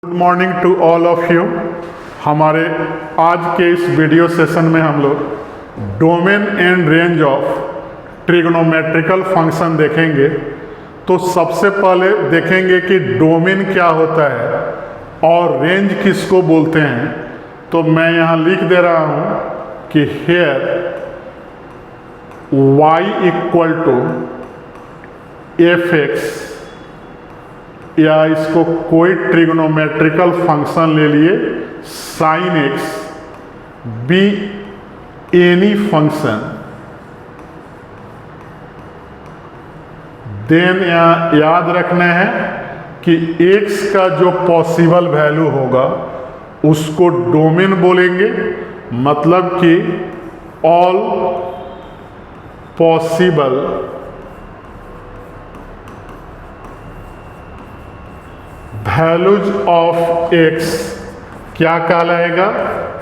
Good morning to all of you. हमारे आज के इस वीडियो सेशन में हम लोग domain and range of trigonometrical function देखेंगे। तो सबसे पहले देखेंगे कि डोमेन क्या होता है और रेंज किसको बोलते हैं। तो मैं यहाँ लिख दे रहा हूँ कि here y equal to F X, या इसको कोई ट्रिग्नोमेट्रिकल फंक्शन ले लिए sine x, be any function, then याद रखना है कि x का जो पॉसिबल वैल्यू होगा उसको डोमेन बोलेंगे। मतलब कि all possible values of x क्या कहलाएगा,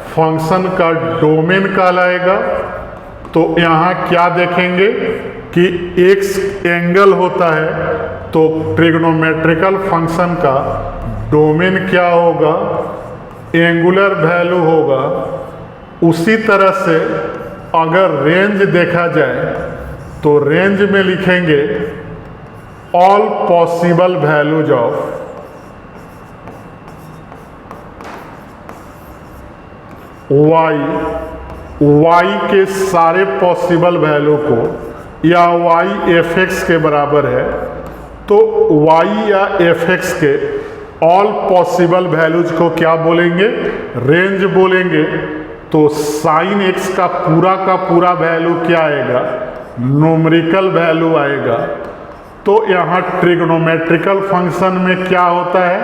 फंक्शन का डोमेन कहलाएगा। तो यहाँ क्या देखेंगे कि x एंगल होता है, तो ट्रिग्नोमेट्रिकल फंक्शन का डोमेन क्या होगा, एंगुलर वैल्यू होगा। उसी तरह से अगर रेंज देखा जाए तो रेंज में लिखेंगे all possible values of y के सारे पॉसिबल वैल्यू को, या y एफ एक्स के बराबर है तो y या एफ एक्स के ऑल पॉसिबल वैल्यूज को क्या बोलेंगे, रेंज बोलेंगे। तो साइन एक्स का पूरा वैल्यू क्या आएगा, न्यूमेरिकल वैल्यू आएगा। तो यहाँ ट्रिग्नोमेट्रिकल फंक्शन में क्या होता है,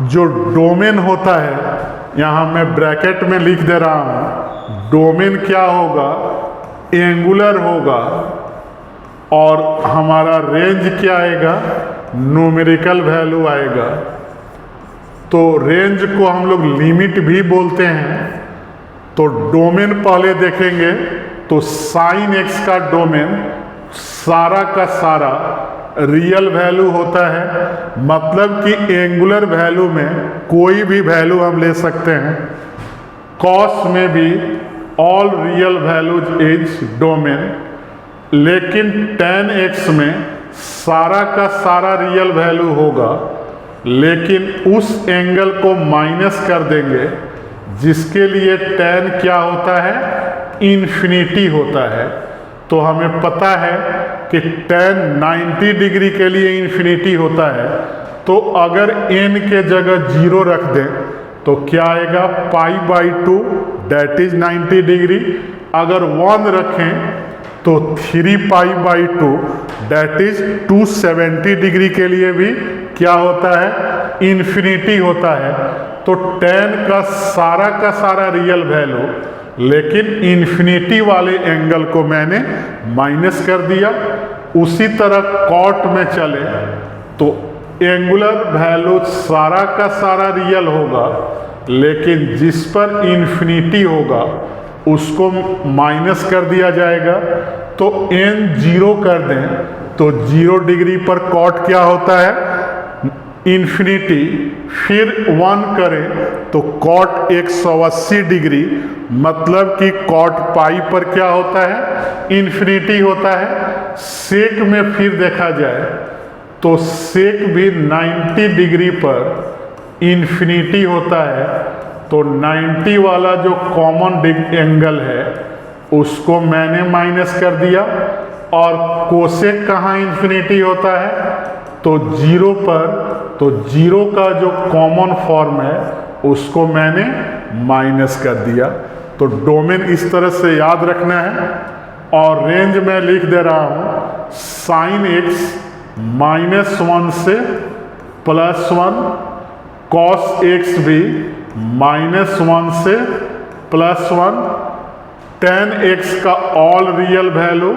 जो डोमेन होता है, यहाँ मैं ब्रैकेट में लिख दे रहा हूँ, डोमेन क्या होगा, एंगुलर होगा, और हमारा रेंज क्या आएगा, न्यूमेरिकल वैल्यू आएगा। तो रेंज को हम लोग लिमिट भी बोलते हैं। तो डोमेन पहले देखेंगे तो साइन एक्स का डोमेन सारा का सारा रियल वैल्यू होता है। मतलब कि एंगुलर वैल्यू में कोई भी वैल्यू हम ले सकते हैं। कॉस में भी all real values is domain, लेकिन tan x में सारा का सारा रियल वैल्यू होगा, लेकिन उस एंगल को माइनस कर देंगे जिसके लिए tan क्या होता है, इन्फिनिटी होता है। तो हमें पता है कि tan 90 डिग्री के लिए इन्फिनिटी होता है। तो अगर n के जगह 0 रख दें तो क्या आएगा, π/2 दैट इज 90 डिग्री। अगर 1 रखें तो 3π/2 दैट इज 270 डिग्री के लिए भी क्या होता है, इन्फिनिटी होता है। तो tan का सारा रियल वैल्यू, लेकिन इन्फिनिटी वाले एंगल को मैंने माइनस कर दिया। उसी तरह कॉट में चले तो एंगुलर वैल्यू सारा का सारा रियल होगा, लेकिन जिस पर इन्फिनिटी होगा उसको माइनस कर दिया जाएगा। तो n 0 कर दें तो 0 डिग्री पर कॉट क्या होता है, इन्फिनिटी। फिर 1 करें तो कॉट 180 डिग्री, मतलब कि कॉट पाई पर क्या होता है, इन्फिनिटी होता है। सेक में फिर देखा जाए तो सेक भी 90 डिग्री पर इन्फिनिटी होता है। तो 90 वाला जो कॉमन एंगल है उसको मैंने माइनस कर दिया। और कोसेक कहाँ इन्फिनिटी होता है, तो 0 पर, तो 0 का जो कॉमन फॉर्म है उसको मैंने माइनस कर दिया। तो डोमेन इस तरह से याद रखना है। और रेंज में लिख दे रहा हूँ साइन एक्स -1 से +1, कॉस एक्स भी -1 से +1, tan x का ऑल रियल वैल्यू,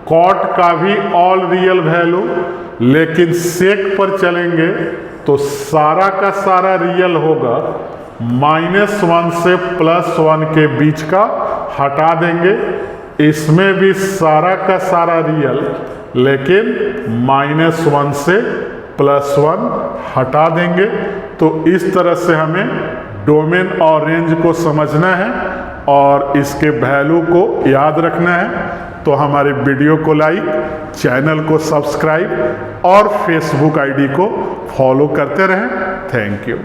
कॉट का भी ऑल रियल वैल्यू। लेकिन सेक पर चलेंगे तो सारा का सारा रियल होगा, -1 से +1 के बीच का हटा देंगे। इसमें भी सारा का सारा रियल, लेकिन -1 से +1 हटा देंगे तो इस तरह से हमें डोमेन और रेंज को समझना है और इसके वैल्यू को याद रखना है। तो हमारे वीडियो को लाइक, चैनल को सब्सक्राइब और फेसबुक आईडी को फॉलो करते रहें। Thank you.